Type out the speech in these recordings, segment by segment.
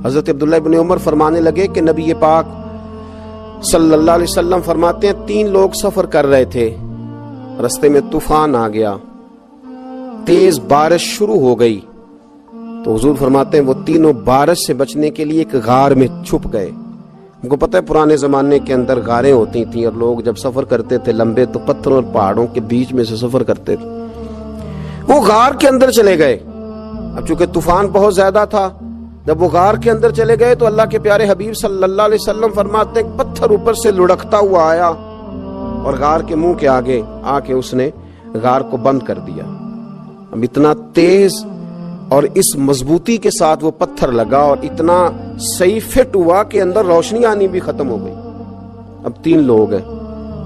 حضرت عبداللہ ابن عمر فرمانے لگے کہ نبی پاک صلی اللہ علیہ وسلم فرماتے ہیں 3 لوگ سفر کر رہے تھے، رستے میں طوفان آ گیا، تیز بارش شروع ہو گئی، تو حضور فرماتے ہیں وہ تینوں بارش سے بچنے کے لیے ایک غار میں چھپ گئے۔ ہم کو پتہ ہے پرانے زمانے کے اندر غاریں ہوتی تھیں، اور لوگ جب سفر کرتے تھے لمبے تو پتھروں اور پہاڑوں کے بیچ میں سے سفر کرتے تھے۔ وہ غار کے اندر چلے گئے۔ اب چونکہ طوفان بہت زیادہ تھا، جب وہ غار کے اندر چلے گئے تو اللہ کے پیارے حبیب صلی اللہ علیہ وسلم فرماتے ہیں پتھر اوپر سے لڑکتا ہوا آیا اور غار کے منہ کے آگے آ کے اس نے غار کو بند کر دیا۔ اب اتنا تیز اور اس مضبوطی کے ساتھ وہ پتھر لگا اور اتنا صحیح فٹ ہوا کہ اندر روشنی آنی بھی ختم ہو گئی۔ اب 3 لوگ ہیں،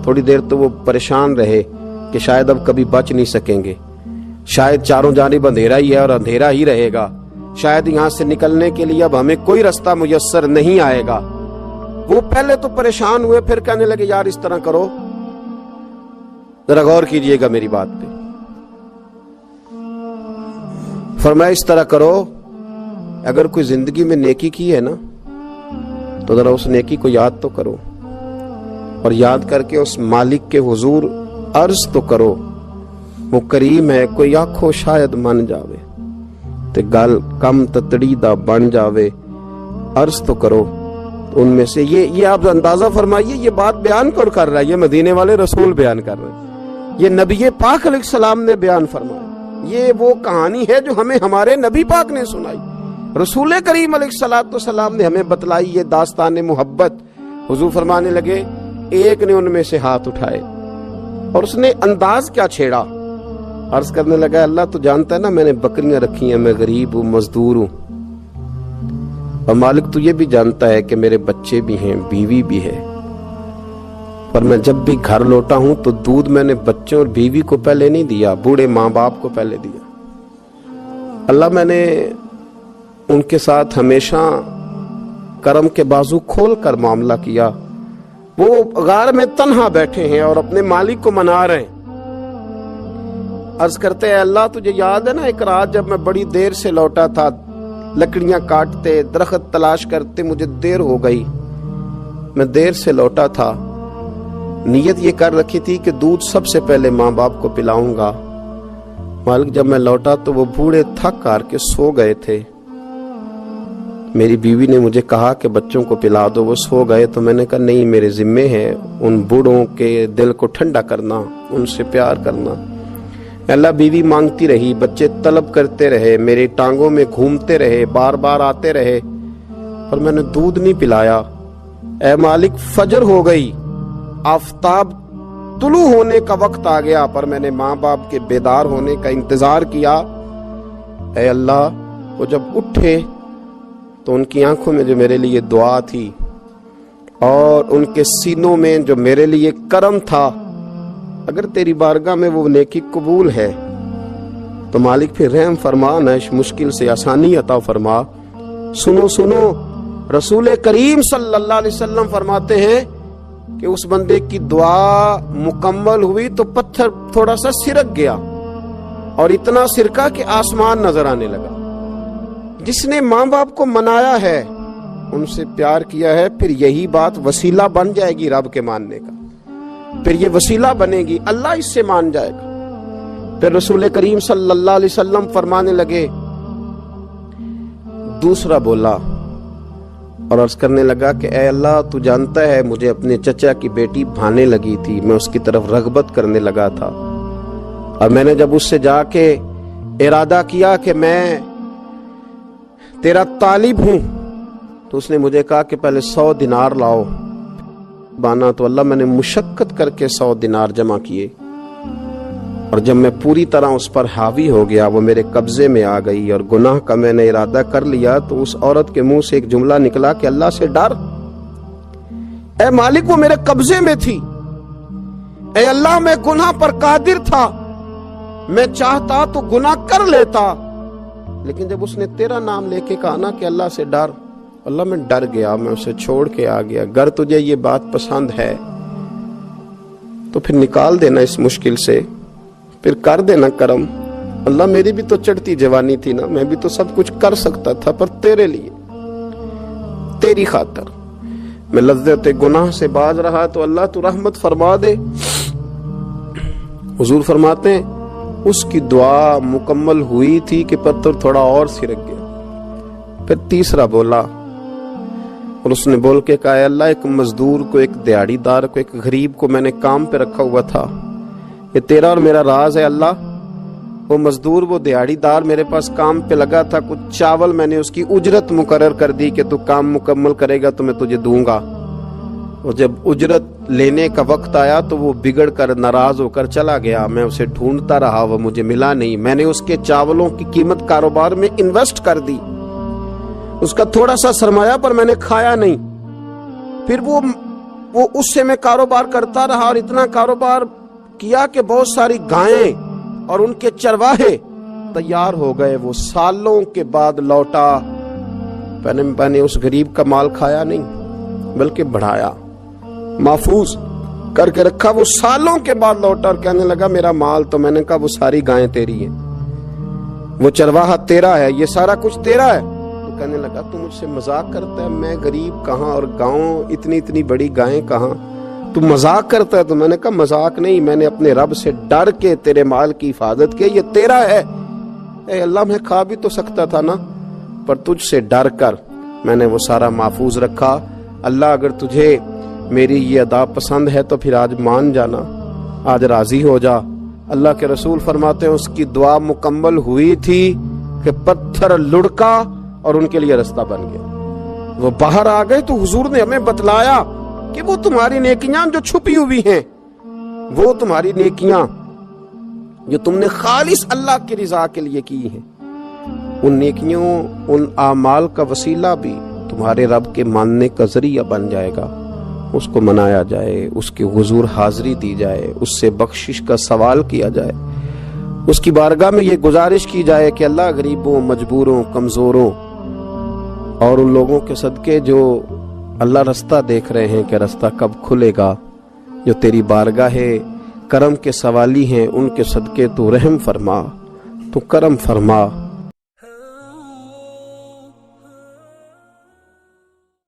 تھوڑی دیر تو وہ پریشان رہے کہ شاید اب کبھی بچ نہیں سکیں گے، شاید چاروں جانب اندھیرا ہی ہے اور اندھیرا ہی رہے گا، شاید یہاں سے نکلنے کے لیے اب ہمیں کوئی رستہ میسر نہیں آئے گا۔ وہ پہلے تو پریشان ہوئے، پھر کہنے لگے یار اس طرح کرو، ذرا غور کیجئے گا میری بات پہ۔ فرمایا اس طرح کرو، اگر کوئی زندگی میں نیکی کی ہے نا تو ذرا اس نیکی کو یاد تو کرو، اور یاد کر کے اس مالک کے حضور عرض تو کرو، وہ کریم ہے، کوئی آنکھو شاید من جاوے تے گل کم تتڑی دا بن جاوے، عرض تو کرو۔ تو ان میں سے یہ آپ اندازہ فرمائیے، یہ بات بیان کون کر رہا ہے؟ یہ مدینے والے رسول بیان کر رہے ہیں، یہ نبی پاک علیہ السلام نے بیان فرمایا۔ یہ وہ کہانی ہے جو ہمیں ہمارے نبی پاک نے سنائی، رسول کریم علیہ السلام نے ہمیں بتلائی، یہ داستان محبت۔ حضور فرمانے لگے ایک نے ان میں سے ہاتھ اٹھائے اور اس نے انداز کیا چھیڑا، عرض کرنے لگا اللہ تو جانتا ہے نا میں نے بکریاں رکھی ہیں، میں غریب ہوں، مزدور ہوں، اور مالک تو یہ بھی جانتا ہے کہ میرے بچے بھی ہیں، بیوی بھی ہے، پر میں جب بھی گھر لوٹا ہوں تو دودھ میں نے بچوں اور بیوی کو پہلے نہیں دیا، بوڑھے ماں باپ کو پہلے دیا۔ اللہ میں نے ان کے ساتھ ہمیشہ کرم کے بازو کھول کر معاملہ کیا۔ وہ غار میں تنہا بیٹھے ہیں اور اپنے مالک کو منا رہے ہیں۔ عرض کرتے ہیں اللہ تجھے یاد ہے نا ایک رات جب میں بڑی دیر سے لوٹا تھا، لکڑیاں کاٹتے، درخت تلاش کرتے، مجھے دیر ہو گئی، میں دیر سے لوٹا تھا، نیت یہ کر رکھی تھی کہ دودھ سب سے پہلے ماں باپ کو پلاؤں گا، مالک جب میں لوٹا تو وہ بوڑھے تھک کر کے سو گئے تھے، میری بیوی نے مجھے کہا کہ بچوں کو پلا دو، وہ سو گئے، تو میں نے کہا نہیں میرے ذمے ہے ان بوڑھوں کے دل کو ٹھنڈا کرنا، ان سے پیار کرنا۔ اللہ بیوی مانگتی رہی، بچے طلب کرتے رہے، میری ٹانگوں میں گھومتے رہے، بار بار آتے رہے، پر میں نے دودھ نہیں پلایا۔ اے مالک فجر ہو گئی، آفتاب طلوع ہونے کا وقت آ گیا، پر میں نے ماں باپ کے بیدار ہونے کا انتظار کیا۔ اے اللہ وہ جب اٹھے تو ان کی آنکھوں میں جو میرے لیے دعا تھی اور ان کے سینوں میں جو میرے لیے کرم تھا، اگر تیری بارگاہ میں وہ نیکی قبول ہے تو مالک پھر رحم فرما، نہ اس مشکل سے آسانی عطا فرما۔ سنو سنو، رسول کریم صلی اللہ علیہ وسلم فرماتے ہیں کہ اس بندے کی دعا مکمل ہوئی تو پتھر تھوڑا سا سرک گیا، اور اتنا سرکا کہ آسمان نظر آنے لگا۔ جس نے ماں باپ کو منایا ہے، ان سے پیار کیا ہے، پھر یہی بات وسیلہ بن جائے گی رب کے ماننے کا، پھر یہ وسیلہ بنے گی، اللہ اس سے مان جائے گا۔ پھر رسول کریم صلی اللہ علیہ وسلم فرمانے لگے، دوسرا بولا اور عرض کرنے لگا کہ اے اللہ تو جانتا ہے مجھے اپنے چچا کی بیٹی بھانے لگی تھی، میں اس کی طرف رغبت کرنے لگا تھا، اور میں نے جب اس سے جا کے ارادہ کیا کہ میں تیرا طالب ہوں تو اس نے مجھے کہا کہ پہلے 100 دینار لاؤ بانا، تو اللہ میں نے مشقت کر کے 100 دینار جمع کیے، اور جب میں پوری طرح اس پر حاوی ہو گیا، وہ میرے قبضے میں آ گئی اور گناہ کا میں نے ارادہ کر لیا، تو اس عورت کے منہ سے ایک جملہ نکلا کہ اللہ سے ڈر، اے مالک وہ میرے قبضے میں تھی، اے اللہ میں گناہ پر قادر تھا، میں چاہتا تو گناہ کر لیتا، لیکن جب اس نے تیرا نام لے کے کہا نا کہ اللہ سے ڈر، اللہ میں ڈر گیا، میں اسے چھوڑ کے آ گیا۔ اگر تجھے یہ بات پسند ہے تو پھر نکال دینا اس مشکل سے، پھر کر دینا کرم۔ اللہ میری بھی تو چڑھتی جوانی تھی نا، میں بھی تو سب کچھ کر سکتا تھا، پر تیرے لیے تیری خاطر میں لذت گناہ سے باز رہا تو اللہ تو رحمت فرما دے۔ حضور فرماتے ہیں اس کی دعا مکمل ہوئی تھی کہ پتھر تھوڑا اور سرک گیا۔ پھر تیسرا بولا اور اس نے بول کے کہا اے اللہ ایک مزدور کو، ایک دیہڑی دار کو، ایک غریب کو میں نے کام پہ رکھا ہوا تھا، یہ تیرا اور میرا راز ہے اللہ۔ وہ مزدور، وہ دیہڑی دار میرے پاس کام پہ لگا تھا، کچھ چاول میں نے اس کی اجرت مقرر کر دی کہ تو کام مکمل کرے گا تو میں تجھے دوں گا۔ اور جب اجرت لینے کا وقت آیا تو وہ بگڑ کر ناراض ہو کر چلا گیا، میں اسے ڈھونڈتا رہا، وہ مجھے ملا نہیں۔ میں نے اس کے چاولوں کی قیمت کاروبار میں انویسٹ کر دی، اس کا تھوڑا سا سرمایہ پر میں نے کھایا نہیں۔ پھر وہ اس سے میں کاروبار کرتا رہا اور اتنا کاروبار کیا کہ بہت ساری گائیں اور ان کے چرواہے تیار ہو گئے۔ وہ سالوں کے بعد لوٹا، میں نے اس غریب کا مال کھایا نہیں بلکہ بڑھایا، محفوظ کر کے رکھا۔ وہ سالوں کے بعد لوٹا اور کہنے لگا میرا مال، تو میں نے کہا وہ ساری گائیں تیری ہیں، وہ چرواہا تیرا ہے، یہ سارا کچھ تیرا ہے۔ تو کہنے لگا تو مجھ سے مذاق کرتا ہے، میں غریب کہاں اور گاؤں اتنی بڑی گائیں کہاں، تو مذاق کرتا ہے۔ تو میں نے کہا مذاق نہیں، میں نے اپنے رب سے ڈر کے تیرے مال کی حفاظت کی، یہ تیرا ہے۔ اے اللہ میں کھا بھی تو سکتا تھا نا، پر تجھ سے ڈر کر میں نے وہ سارا محفوظ رکھا۔ اللہ اگر تجھے میری یہ ادا پسند ہے تو پھر آج مان جانا، آج راضی ہو جا۔ اللہ کے رسول فرماتے ہیں اس کی دعا مکمل ہوئی تھی کہ پتھر لڑکا اور ان کے لیے رستہ بن گیا۔ وہ باہر آ گئے تو حضور نے ہمیں بتلایا کہ وہ تمہاری نیکیاں جو چھپی ہوئی ہیں، وہ تمہاری نیکیاں جو تم نے خالص اللہ کی رضا کے لیے کی ہیں، ان نیکیوں، ان اعمال کا وسیلہ بھی تمہارے رب کے ماننے کا ذریعہ بن جائے گا۔ اس کو منایا جائے، اس کے حضور حاضری دی جائے، اس سے بخشش کا سوال کیا جائے، اس کی بارگاہ میں یہ گزارش کی جائے کہ اللہ غریبوں، مجبوروں، کمزوروں اور ان لوگوں کے صدقے جو اللہ رستہ دیکھ رہے ہیں کہ رستہ کب کھلے گا، جو تیری بارگاہ کرم کے سوالی ہیں، ان کے صدقے تو رحم فرما، تو کرم فرما۔